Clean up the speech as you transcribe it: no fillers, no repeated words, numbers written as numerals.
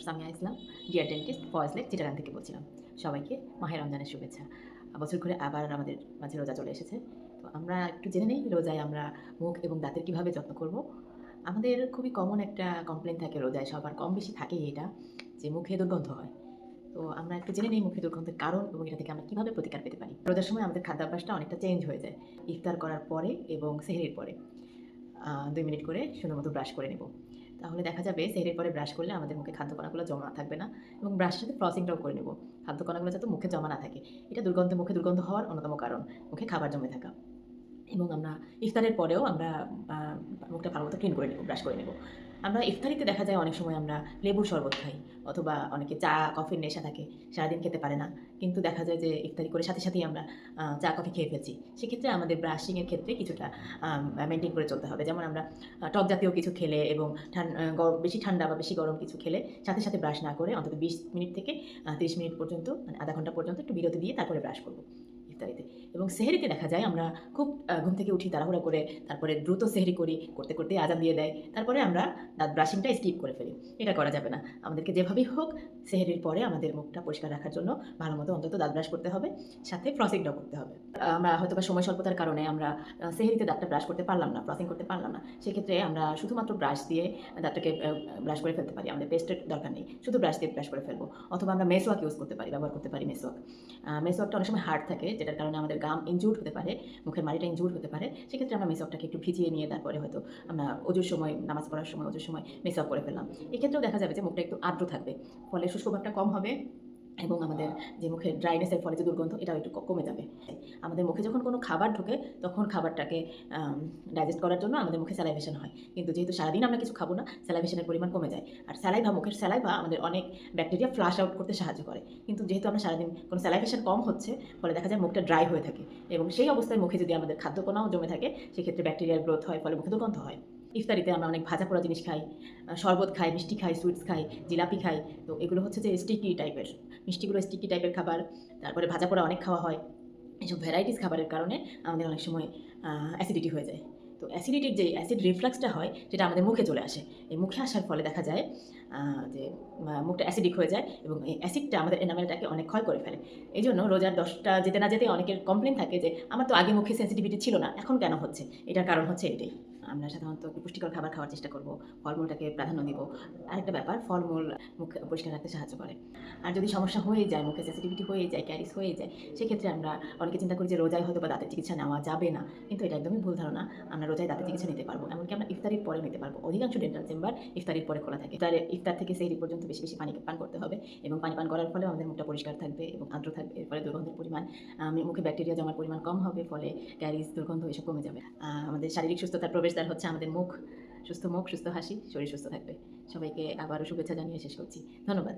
Samia Islam, dear dentist, Foy's Lake, Chittagong থেকে বলছিলাম। সবাইকে মাহে রমজানের শুভেচ্ছা। বছর ঘুরে আবার আমাদের মাঝে রোজা চলে এসেছে। তো আমরা একটু জেনে নেই রোজায় আমরা মুখ এবং দাঁতের কীভাবে যত্ন করব। আমাদের খুবই কমন একটা কমপ্লেন থাকে রোজায়, সবার কম বেশি থাকেই এটা, যে মুখে দুর্গন্ধ হয়। তো আমরা একটু জেনে নেই মুখে দুর্গন্ধের কারণ এবং এটা থেকে আমরা কীভাবে প্রতিকার পেতে পারি। রোজার সময় আমাদের খাদ্যাভ্যাসটা অনেকটা চেঞ্জ হয়ে যায়। ইফতার করার পরে এবং সেহরির পরে ২ মিনিট করে সুন্দর মতো ব্রাশ করে নেব। তাহলে দেখা যাবে সেহরির পরে ব্রাশ করলে আমাদের মুখে খাদ্যকণাগুলো জমা থাকবে না, এবং ব্রাশের সাথে ফ্লসিংটাও করে নেব। খাদ্যকণাগুলো যাতে মুখে জমা না থাকে। এটা মুখে দুর্গন্ধ হওয়ার অন্যতম কারণ, মুখে খাবার জমে থাকা। এবং আমরা ইফতারের পরেও আমরা আ মুখটা ভালোমতো ক্লিন করে নেব, ব্রাশ করে নেব। আমরা ইফতারিতে দেখা যায় অনেক সময় আমরা লেবুর শরবত খাই, অথবা অনেকে চা, কফির নেশা থাকে, সারাদিন খেতে পারে না। কিন্তু দেখা যায় যে ইফতারি করে সাথে সাথেই আমরা চা, কফি খেয়ে ফেলছি। সেক্ষেত্রে আমাদের ব্রাশিংয়ের ক্ষেত্রে কিছুটা মেইনটেইন করে চলতে হবে। যেমন আমরা টক জাতীয় কিছু খেলে এবং বেশি ঠান্ডা বা বেশি গরম কিছু খেলে সাথে সাথে ব্রাশ না করে অন্তত ২০ মিনিট থেকে ৩০ মিনিট পর্যন্ত, মানে আধা ঘন্টা পর্যন্ত একটু বিরতি দিয়ে তারপরে ব্রাশ করব ইফতারিতে। এবং সেহরিতে দেখা যায় আমরা খুব ঘুম থেকে উঠি তাড়াহুড়া করে, তারপরে দ্রুত সেহরি করি, করতে আজান দিয়ে দেয়। তারপরে আমরা দাঁত ব্রাশিংটা স্কিপ করে ফেলি। এটা করা যাবে না। আমাদেরকে যেভাবেই হোক সেহরির পরে আমাদের মুখটা পরিষ্কার রাখার জন্য ভালোমতো অন্তত দাঁত ব্রাশ করতে হবে, সাথে ফ্লসিংটাও করতে হবে। আমরা হয়তোবা সময় স্বল্পতার কারণে আমরা সেহরিতে দাঁতটা ব্রাশ করতে পারলাম না, ফ্লসিং করতে পারলাম না। সেক্ষেত্রে আমরা শুধুমাত্র ব্রাশ দিয়ে দাঁতটাকে ব্রাশ করে ফেলতে পারি। আমাদের পেস্টের দরকার নেই। শুধু ব্রাশ দিয়ে ব্রাশ করে ফেলবো। অথবা আমরা মেসওয়াক ইউজ করতে পারি, ব্যবহার করতে পারি মেসওয়াক। মেসওয়াকটা অনেক সময় হার্ড থাকে, যেটার কারণে আমাদের গাম ইনজুরড হতে পারে, মুখের মাড়িটা ইনজুরড হতে পারে। সেক্ষেত্রে আমরা মেসওয়াকটাকে একটু ভিজিয়ে নিয়ে তারপরে হয়তো আমরা অজুর সময়, নামাজ পড়ার সময়, অজুর সময় মেসওয়াক করে ফেললাম। এক্ষেত্রেও দেখা যাবে যে মুখটা একটু আর্দ্র থাকবে। ফলে শুষ্ক ভাবটা কম হবে, এবং আমাদের যে মুখের ড্রাইনেসের ফলে যে দুর্গন্ধ, এটাও একটু কমে যাবে। আমাদের মুখে যখন কোনো খাবার ঢোকে তখন খাবারটাকে ডাইজেস্ট করার জন্য আমাদের মুখে স্যালাইভেশন হয়। কিন্তু যেহেতু সারাদিন আমরা কিছু খাবো না, স্যালাইভেশনের পরিমাণ কমে যায়। আর মুখের স্যালাইভা আমাদের অনেক ব্যাকটেরিয়া ফ্লাশ আউট করতে সাহায্য করে। কিন্তু যেহেতু আমরা সারাদিন কোনো স্যালাইভেশন কম হচ্ছে, ফলে দেখা যায় মুখটা ড্রাই হয়ে থাকে, এবং সেই অবস্থায় মুখে যদি আমাদের খাদ্যকণাও জমে থাকে, সেক্ষেত্রে ব্যাকটেরিয়ার গ্রোথ হয়, ফলে মুখে দুর্গন্ধ হয়। ইফতারিতে আমরা অনেক ভাজা পোড়া জিনিস খাই, শরবত খাই, মিষ্টি খাই, সুইটস খাই, জিলাপি খাই। তো এগুলো হচ্ছে যে স্টিকি টাইপের, মিষ্টিগুলো স্টিকি টাইপের খাবার। তারপরে ভাজা পোড়া অনেক খাওয়া হয়। এসব ভ্যারাইটিস খাবারের কারণে আমাদের অনেক সময় অ্যাসিডিটি হয়ে যায়। তো অ্যাসিডিটির যে অ্যাসিড রিফ্লাক্সটা হয়, সেটা আমাদের মুখে চলে আসে। এই মুখে আসার ফলে দেখা যায় যে মুখটা অ্যাসিডিক হয়ে যায়, এবং এই অ্যাসিডটা আমাদের এনামেলটাকে অনেক ক্ষয় করে ফেলে। এইজন্য রোজার ১০টা যেতে না যেতেই অনেকের কমপ্লেইন থাকে যে, "আমার তো আগে মুখে সেনসিটিভিটি ছিল না, এখন কেন হচ্ছে?" এটার কারণ হচ্ছে এটাই। আমরা সাধারণত একটু পুষ্টিকর খাবার খাওয়ার চেষ্টা করব, ফলমূলটাকে প্রাধান্য দিব। আরেকটা ব্যাপার, ফলমূল মুখ পরিষ্কার রাখতে সাহায্য করে। আর যদি সমস্যা হয়ে যায়, মুখে সেনসিটিভিটি হয়ে যায়, ক্যারিজ হয়ে যায়, সেক্ষেত্রে আমরা অনেকে চিন্তা করি যে রোজায় হয়তোবা দাঁতের চিকিৎসা নেওয়া যাবে না। কিন্তু এটা একদমই ভুল ধারণা। আমরা রোজায় দাঁতের চিকিৎসা নিতে পারবো। এমনকি আমরা ইফতারির পরে নিতে পারবো। অধিকাংশ ডেন্টাল চেম্বার ইফতারির পরে খোলা থাকে। ইফতার থেকে সেহরি পর্যন্ত বেশি পানি পান করতে হবে, এবং পানি পান করার ফলে আমাদের মুখটা পরিষ্কার থাকবে এবং আর্দ্র থাকবে। এর ফলে দুর্গন্ধের পরিমাণ, মুখে ব্যাকটেরিয়া জমার পরিমাণ কম হবে, ফলে ক্যারিজ, দুর্গন্ধ এসব কমে যাবে। আমাদের শারীরিক সুস্থতার প্রবেশদ্বার হচ্ছে আমাদের মুখ। সুস্থ মুখ, সুস্থ হাসি, শরীর সুস্থ থাকবে। সবাইকে আবারও শুভেচ্ছা জানিয়ে শেষ করছি। ধন্যবাদ।